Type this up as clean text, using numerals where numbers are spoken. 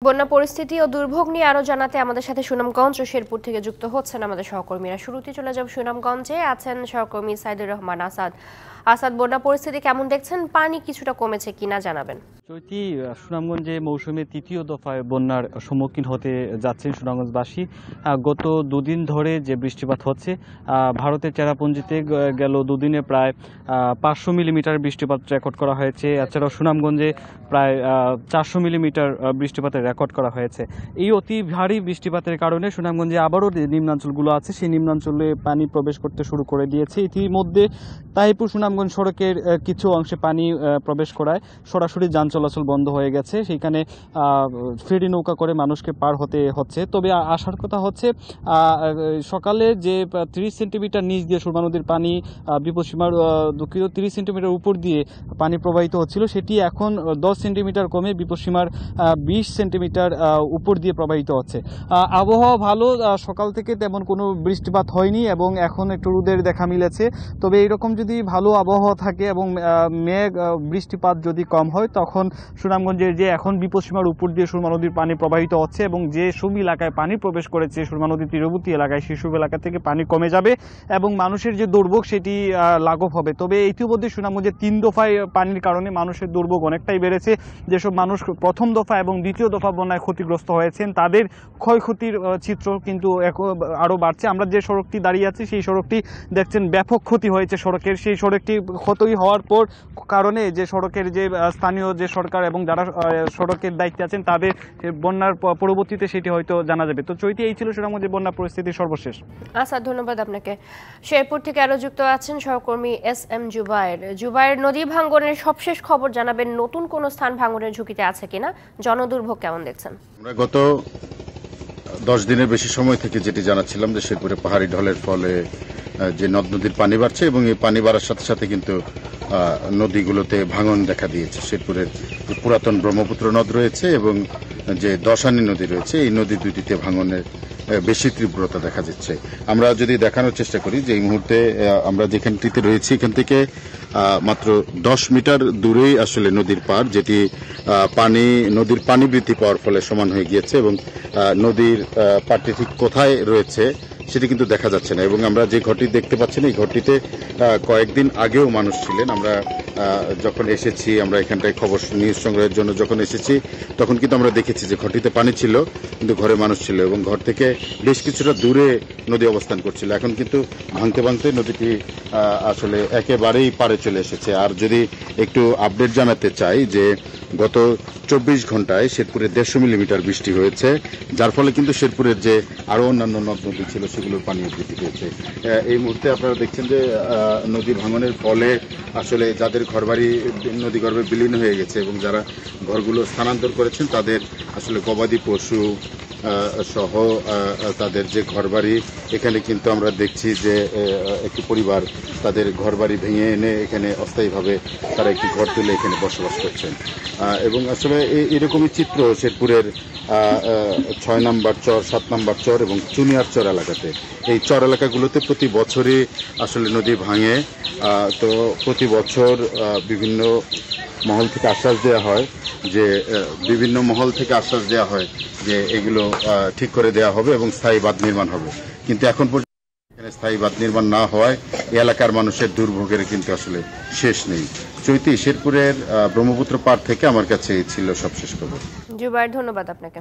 বন্যা পরিস্থিতি ও দুর্ভোগ নিয়ে আরো জানাতে আমাদের সাথে সুনামগঞ্জ ও শেরপুর থেকে যুক্ত হচ্ছেন আমাদের সহকর্মীরা। শুরুতে চলে যাব সুনামগঞ্জে, আছেন সহকর্মী সাইদুর রহমান আসাদ। আসাদ, বন্যা পরিস্থিতি কেমন দেখছেন? পানি কিছুটা কমেছে কিনা জানাবেন। চৈতি, সুনামগঞ্জে মৌসুমের তৃতীয় দফায় বন্যার সম্মুখীন হতে যাচ্ছেন সুনামগঞ্জবাসী। গত দুদিন ধরে যে বৃষ্টিপাত হচ্ছে, ভারতের চেরাপুঞ্জিতে গেল দুদিনে প্রায় 500 মিলিমিটার বৃষ্টিপাত রেকর্ড করা হয়েছে। এছাড়াও সুনামগঞ্জে প্রায় 400 মিলিমিটার বৃষ্টিপাতের রেকর্ড করা হয়েছে। এই অতি ভারী বৃষ্টিপাতের কারণে সুনামগঞ্জে আবারও যে নিম্নাঞ্চলগুলো আছে সেই নিম্নাঞ্চলে পানি প্রবেশ করতে শুরু করে দিয়েছে। ইতিমধ্যে তাহিরপুর সুনামগঞ্জ সড়কের কিছু অংশে পানি প্রবেশ করায় সরাসরি যান চলাচল বন্ধ হয়ে গেছে। সেখানে ফেরি নৌকা করে মানুষকে পার হতে হচ্ছে। তবে আসার কথা হচ্ছে, সকালে যে 30 সেন্টিমিটার নিচ দিয়ে সুরমা নদীর পানি বিপদসীমার 30 সেন্টিমিটার উপর দিয়ে পানি প্রবাহিত হচ্ছিল, সেটি এখন 10 সেন্টিমিটার কমে বিপদসীমার 20 সেন্টিমিটার উপর দিয়ে প্রবাহিত হচ্ছে। আবহাওয়া ভালো, সকাল থেকে তেমন কোনো বৃষ্টিপাত হয়নি এবং এখন একটু রোদের দেখা মিলেছে। তবে এইরকম যদি ভালো আবহাওয়া থাকে এবং মেঘ বৃষ্টিপাত যদি কম হয়, তখন সুনামগঞ্জের যে এখন বিপদসীমার উপর দিয়ে সুরমা নদীর পানি প্রবাহিত হচ্ছে এবং যে সব এলাকায় পানি প্রবেশ করেছে সুরমা নদীর তীরবর্তী এলাকায়, সেসব এলাকা থেকে পানি কমে যাবে এবং মানুষের যে দুর্ভোগ সেটি লাঘব হবে। তবে ইতিমধ্যে সুনামগঞ্জের 3 দফায় পানির কারণে মানুষের দুর্ভোগ অনেকটাই বেড়েছে। যেসব মানুষ প্রথম দফা এবং দ্বিতীয় দফা বন্যায় ক্ষতিগ্রস্ত হয়েছেন, তাদের ক্ষয়ক্ষতির চিত্র কিন্তু আরও বাড়ছে। আমরা যে সড়কটি দাঁড়িয়ে আছি সেই সড়কটি দেখছেন ব্যাপক ক্ষতি হয়েছে সড়কের। সেই সড়কটি ক্ষতি হওয়ার পর কারণে যে সড়কের যে স্থানীয় যে সরকার এবং যারা সড়কের দায়িত্বে আছেন তাদের বন্যার পরবর্তীতে সেটি হয়তো জানা যাবে। তো চৈতি, এই ছিল সুনামগঞ্জের বন্যা পরিস্থিতির সর্বশেষ। আচ্ছা, ধন্যবাদ আপনাকে। শেরপুর থেকে আরো যুক্ত আছেন সহকর্মী SM জুবায়ের। জুবায়ের, নদী ভাঙ্গনের সবশেষ খবর জানাবেন। নতুন কোন স্থান ভাঙ্গনের ঝুঁকিতে আছে কিনা? জনদুর্ভোগ কেমন দেখছেন? আমরা গত 10 দিনের বেশি সময় থেকে যেটি জানাচ্ছিলাম যে শেরপুরে পাহাড়ি ঢলের ফলে যে নদ নদীর পানি বাড়ছে এবং এই পানি বাড়ার সাথে সাথে কিন্তু নদীগুলোতে ভাঙন দেখা দিয়েছে। শেরপুরের যে পুরাতন ব্রহ্মপুত্র নদ রয়েছে এবং যে দশানী নদী রয়েছে, এই নদী দুটিতে ভাঙনের বেশি তীব্রতা দেখা যাচ্ছে। আমরা যদি দেখানোর চেষ্টা করি যে এই মুহূর্তে আমরা যেখানটিতে রয়েছি এখান থেকে মাত্র 10 মিটার দূরেই আসলে নদীর পার, যেটি নদীর পানি বৃদ্ধি পাওয়ার ফলে সমান হয়ে গিয়েছে এবং নদীর পাড়টি ঠিক কোথায় রয়েছে সেটি কিন্তু দেখা যাচ্ছে না। এবং আমরা যে ঘরটি দেখতে পাচ্ছি এই ঘরটিতে কয়েকদিন আগেও মানুষ ছিলেন। আমরা যখন এসেছি, আমরা এখানটায় খবর নিউজ সংগ্রহের জন্য যখন এসেছি, তখন কিন্তু আমরা দেখেছি যে ঘরটিতে পানি ছিল কিন্তু ঘরে মানুষ ছিল এবং ঘর থেকে বেশ কিছুটা দূরে নদী অবস্থান করছিল। এখন কিন্তু ভাঙতে ভাঙতে নদীটি আসলে একেবারেই পাড়ে চলে এসেছে। আর যদি একটু আপডেট জানাতে চাই যে গত 24 ঘন্টায় শেরপুরে 150 মিলিমিটার বৃষ্টি হয়েছে, যার ফলে কিন্তু শেরপুরের যে আরো অন্যান্য নদ নদী ছিল সেগুলোর পানিও বৃদ্ধি পেয়েছে। এই মুহূর্তে আপনারা দেখছেন যে নদী ভাঙনের ফলে আসলে যাদের ঘরবাড়ি নদীগর্ভে বিলীন হয়ে গেছে এবং যারা ঘরগুলো স্থানান্তর করেছেন তাদের আসলে গবাদি পশু সহ তাদের যে ঘরবাড়ি, এখানে কিন্তু আমরা দেখছি যে একটি পরিবার তাদের ঘরবাড়ি ভেঙে এনে এখানে অস্থায়ীভাবে তারা একটি ঘর তুলে এখানে বসবাস করছেন। এবং আসলে এরকমই চিত্র শেরপুরের 6 নম্বর চর, 7 নম্বর চর এবং চুনিয়ার চর এলাকাতে। এই চর এলাকাগুলোতে প্রতি বছরই আসলে নদী ভাঙে। তো প্রতি বছর বিভিন্ন মহল থেকে আশ্বাস দেওয়া হয় যে এগুলো ঠিক করে দেওয়া হবে এবং স্থায়ী বাঁধ নির্মাণ হবে, কিন্তু এখন পর্যন্ত স্থায়ী বাঁধ নির্মাণ না হওয়ায় এই এলাকার মানুষের দুর্ভোগের কিন্তু আসলে শেষ নেই। চৈতি, শেরপুরের ব্রহ্মপুত্র পাড় থেকে আমার কাছে ছিল সবশেষ খবর। জুবায়ের, ধন্যবাদ আপনাকে।